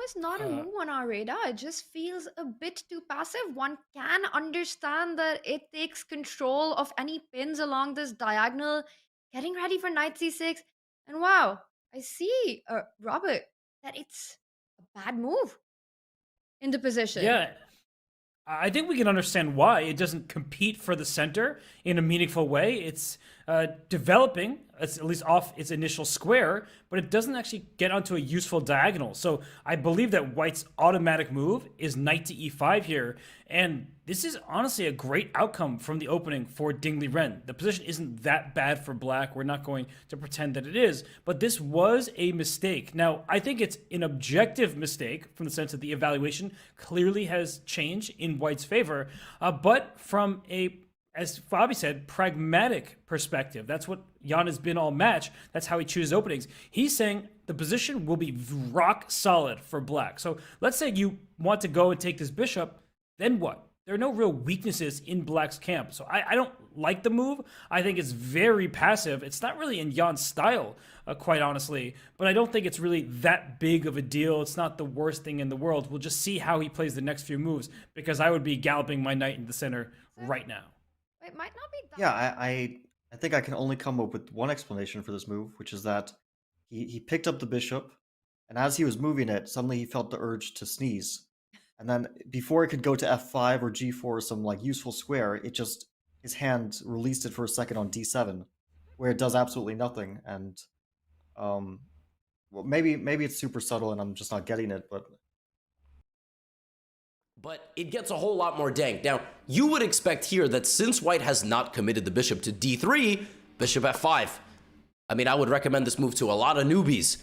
is not a move on our radar. It just feels a bit too passive. One can understand that it takes control of any pins along this diagonal, getting ready for knight c6. And wow, I see, Robert, that it's a bad move in the position. Yeah, I think we can understand why it doesn't compete for the center in a meaningful way. It's developing, at least off its initial square, but it doesn't actually get onto a useful diagonal. So I believe that White's automatic move is knight to e5 here, and this is honestly a great outcome from the opening for Ding Liren. The position isn't that bad for Black. We're not going to pretend that it is, but this was a mistake. Now, I think it's an objective mistake from the sense that the evaluation clearly has changed in White's favor, but from a, as Fabi said, pragmatic perspective. That's what Jan has been all match. That's how he chooses openings. He's saying the position will be rock solid for Black. So let's say you want to go and take this bishop, then what? There are no real weaknesses in Black's camp. So I don't like the move. I think it's very passive. It's not really in Jan's style, quite honestly. But I don't think it's really that big of a deal. It's not the worst thing in the world. We'll just see how he plays the next few moves, because I would be galloping my knight in the center right now. It might not be that. Yeah, I think I can only come up with one explanation for this move, which is that he picked up the bishop, and as he was moving it, suddenly he felt the urge to sneeze. And then before it could go to f5 or g4 or some like useful square, it just, his hand released it for a second on d7, where it does absolutely nothing. And well, maybe it's super subtle and I'm just not getting it, but it gets a whole lot more dank. Now, you would expect here that since White has not committed the bishop to d3, bishop f5. I mean, I would recommend this move to a lot of newbies.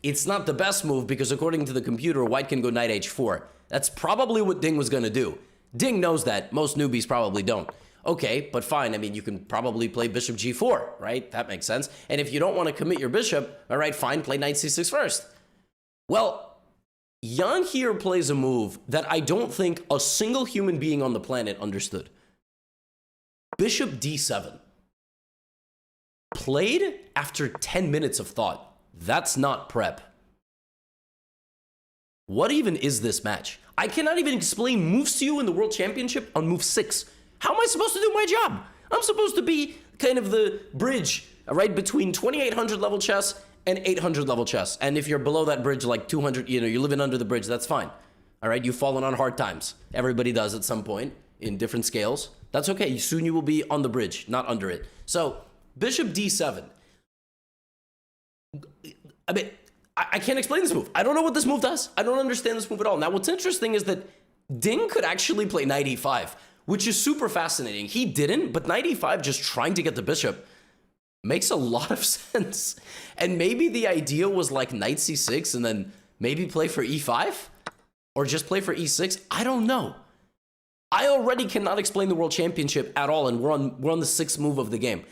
It's not the best move because according to the computer, White can go knight h4. That's probably what Ding was going to do. Ding knows that. Most newbies probably don't. Okay, but fine. I mean, you can probably play bishop g4, right? That makes sense. And if you don't want to commit your bishop, all right, fine, play knight c6 first. Well, Jan here plays a move that I don't think a single human being on the planet understood. Bishop d7. Played after 10 minutes of thought. That's not prep. What even is this match? I cannot even explain moves to you in the World Championship on move 6. How am I supposed to do my job? I'm supposed to be kind of the bridge, right, between 2800 level chess and 800 level chess. And if you're below that bridge, like 200, you know, you're living under the bridge, that's fine. All right, you've fallen on hard times. Everybody does at some point in different scales. That's okay. Soon you will be on the bridge, not under it. So, bishop d7. I mean, I can't explain this move. I don't know what this move does. I don't understand this move at all. Now, what's interesting is that Ding could actually play knight e5, which is super fascinating. He didn't, but knight e5, just trying to get the bishop, makes a lot of sense. And maybe the idea was like knight c6 and then maybe play for e5? Or just play for e6? I don't know. I already cannot explain the World Championship at all, and we're on the 6th move of the game.